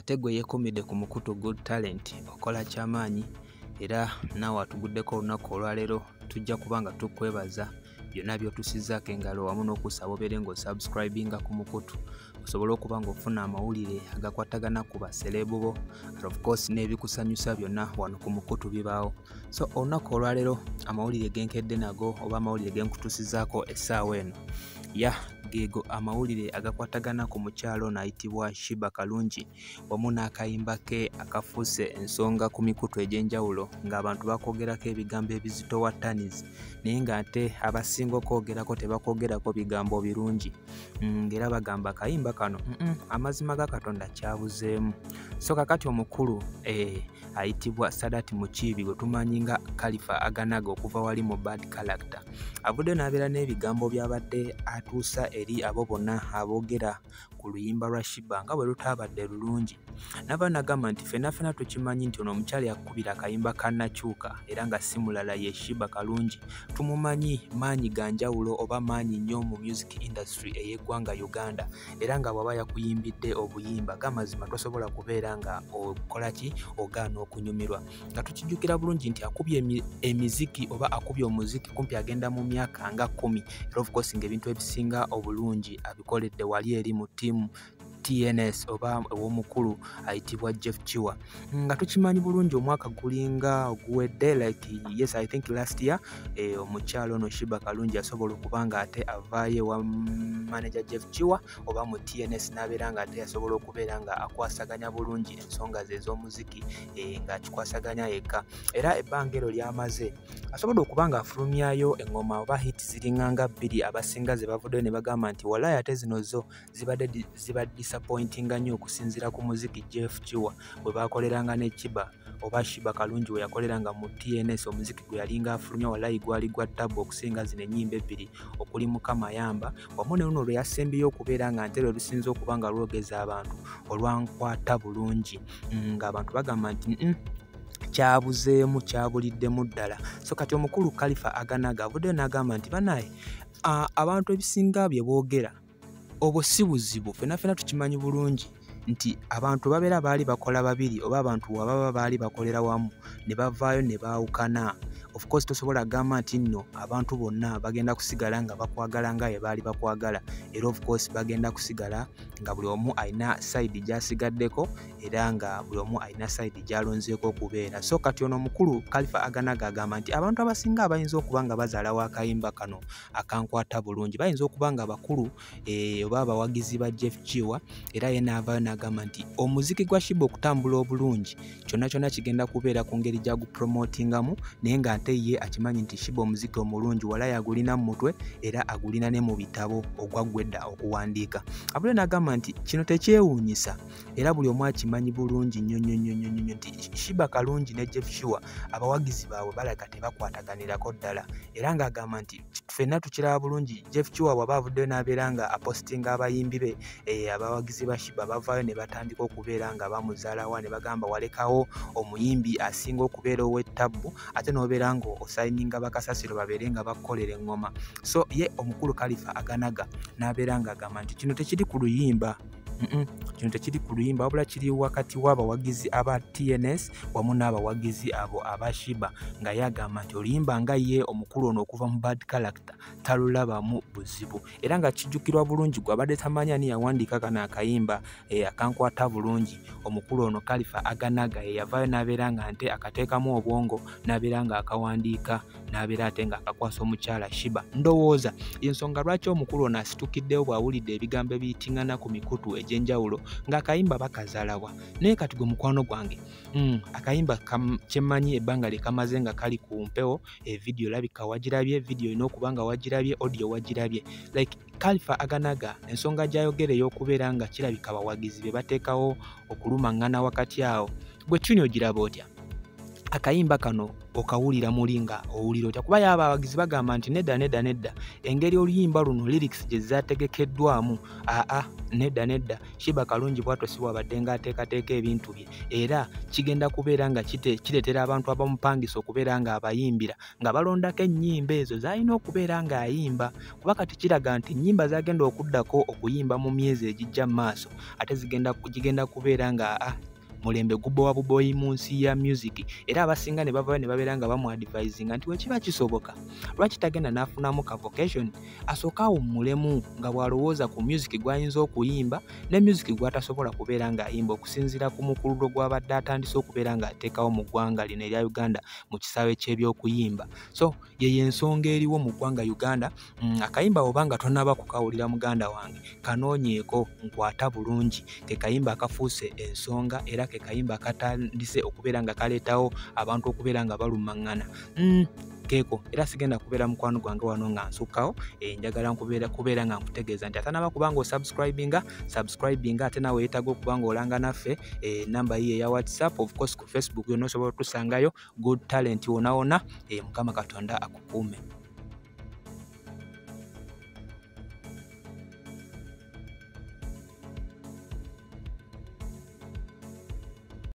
ate gwe yeekumidde ku mukutu Good Talent okola kyamaanyi era naawe atuguddeko olunaku olwaleero tujja kuba nga tukwebaza byonna by'otusizaako engalo wamu n'okusaba obeere ng'osubscribinga ku mukutu osobole okuba ng'ofuna amawulire agakwatagana ku baserebu bo of course n'ebikusanyusa byonna wano ku mukutu bibaawo. So olunaku olwaleero amawulire genkedde nago oba amawulire genkutusizaako essaawa eno geego amawulire agakwatagana ku mukyalo ono ayitibwa Sheebah Karunji wamu n'akayimba ke akafuuse ensonga ku mikutu egy'enjawulo ng'abantu bakwogerako ebigambo ebizito wattanizi naye ng'ate abasinga okwogerako tebakwogerako bigambo birungi ng'era bagamba akayimba kano amazima ga Katonda kyabuzeemu. So kakati omukulu ayitibwa Sadati Mukiibi gwe tumanyi nga Kalifa Aganaga okuva wali mu Bad Character avuddeyo n'abeera n'ebigambo by'abadde atuusa eri abo bonna aboogera ku luyimba lwa Sheebah nga bwe lutaabadde lulungi. Nava nagamba nti ffenna tukimanyi nti ono omukyala yakubira akayimba kannakyuka era nga si mulala ye Sheebah Karunji. Tumumanyi maanyi ga njawulo oba maanyi nnyo mu music industry ey'eggwanga Uganda era nga bw'aba yakuyimbidde obuyimba gamazima tosobola kubeera nga okolaki ogaana okunyumirwa. Nga tukijjukira bulungi nti akubye emiziki oba akubye omuziki kumpi agenda mu myaka nga 10 era of course ng'ebintu ebisinga obulungi abikoledde wali eri mu ttiimu TNS oba ow'omukulu ayitibwa Kiwa nga tukimanyi bulungi omwaka gulinga oguwedde like yes I think last year omukyalo ono Sheebah Karunji yasobola okuba nga ate avaayo wa manager Kiwa oba mu TNS n'abeera nga ate yasobola okubeera nga akwasaganya bulungi ensonga ze ez'omuziki ng'akikwasaganya yekka era ebbanga ero lyamaze asobola okuba nga afulumyayo engoma oba hit ziringanga 2 abasinga ze bavuddeyo ne bagamba nti walayi ate zino zo zibadde disappointinga nnyo okusinziira ku muziki Kiwa bwe bakoleranga ne oba Sheebah Karunji we yakoleranga mu TNS omuziki gwe yalinga afulumya walayi gwali gwa ttabu okusinga zino ennyimba 2 okuli Mukama Yamba wamu ne luno lwe yasembeyo okubeera nga nte lwe lusinza okuba nga lwogeza abantu olwankwata bulungi ng'abantu bagamba nti kyabuzeemu kyabuliddemu ddala. So kati omukulu Kalifa Aganaga avuddeyo n'agamba nti banaye abantu ebisinga bye boogera obwo si buzibu ffenna tukimanyi bulungi nti abantu babeera baali bakola babiri oba abantu wababa baali bakolera wamu ne bavaayo ne baawukana. Of course tosobola gamba nti nno abantu bonna bagenda kusigala nga bakwagala nga bwe baali bakwagala era of course bagenda kusigala nga buli omu alina side gy'asigaddeko era nga buli omu alina side gy'alonzeeko okubeera. So kati ono omukulu Kalifa Aganaga agamba nti abantu abasinga abayinza okuba nga bazaalawo akayimba kano akankwata bulungi bayinza okuba nga bakulu oba abawagizi ba Kiwa era ye n'avaayo n'agamba nti omuziki gwa Sheebah okutambula obulungi kyonna kigenda kubeera ku ngeri gya gupromotingamu naye nga ate ye akimanyi nti Sheebah omuziki omulungi walayi agulina mu mutwe era agulina ne mu bitabo ogwaggwedda okuwandiika. Abule n'agamba nti kino tekyewuunyisa era buli omu akimanyi bulungi nnyo nti Sheebah Karunji ne Kiwa abawagizi baabwe balaga tebakwataganirako ddala era ng'agamba nti ffenna tukiraba bulungi Kiwa bw'aba avuddeyo n'abeera nga apostinga abayimbi be abawagizi ba Sheebah bavaayo ne batandika okubeera nga bamuzaalawa ne bagamba walekawo omuyimbi asinga okubeera ow'ettabbu ate n'obeera nga osayininga bakasasiro babeere nga bakolera engoma. So ye omukulu Kalifa Aganaga n'abeera nga agamba nti kino tekiri ku luyimba kino tekiri ku luyimba wabula kiri wakati w'abawagizi aba TNS wamu n'abawagizi abo aba Sheebah nga yagamba nti oluyimba nga ye omukulu ono okuva mu Bad Character talulabamu buzibu era nga kijjukirwa bulungi gwe abadde tamanyi ani yawandiika kano akayimba akankwata bulungi omukulu ono Kalifa Aganaga ye yavaayo n'abeera nga nte akateekamu obwongo n'abeera nga akawandiika n'abeera ate nga akakwasa omukyala Sheebah. Ndowooza y'ensonga lwaki omukulu ono asitukiddeyo bw'awulidde ebigambo ebiyitingana ku mikutu egy'enjawulo ng'akayimba bakazaalawa naye kati gwe mukwano gwange akayimba kyemmanyi ebbanga lye kamaze nga kali ku mpewo vidiyo labika wagirabye vidiyo olina okuba nga wagirabye audio wagirabye like Kalifa Aganaga ensonga gy'ayogera ey'okubeera nga kirabika abawagizi be bateekawo okulumaŋŋana wakati awo gwe tuni ogiraba otya? akayimba kano okawulira mulinga owulira otya kuba yaba abagizi bagamba nti nedda engeri oluyimba luno lyrics gye zaategekeddwamu nedda Sheebah Karunji bw'atyo si bw'abadde ng'ateekateeka ebintu bye era kigenda kubeera nga kireetera abantu abamupangisa okubeera nga abayimbira nga balondako ennyimba ezo z'alina okubeera ng'ayimba kuba kati kiraga nti ennyimba z'agenda okuddako okuyimba mu myezi egijja mu maaso ate gigenda kubeera nga mulembe gubowa buboyi mu nsi ya music era abasinga ne bavayo ne babeera nga bamuadvisinga nti wekiba kisoboka lwaki tagenda n'afunamu ka vocation asooka awummulemu nga bw'alowooza ku music gw'ayinza okuyimba ne music gw'atasobola kubeera ng'ayimba okusinziira ku mukululo gw'abadde atandise okubeera ng'ateekawo mu ggwanga lino erya Uganda mu kisaawe ky'ebyokuyimba so ye ensonga eriwo mu ggwanga Uganda akayimba oba nga tonaba kukawulira muganda wange kanoonyeeko nkwata bulungi ke kayimba akafuuse ensonga era ke kayimba katandise okubeera nga kaleetawo abantu okubeera nga balumaŋŋana keeko era sigenda kubeera mukwano gwange wano nga nsukkawo njagala kubeera nga nkutegeeza nti atanaba kubanga osubscribinga ate nawe yeetaaga okuba nga olanga naffe namba yiye eya WhatsApp of course ku Facebook yonna osobola otusangayo good talent wona Mukama Katonda akukuume.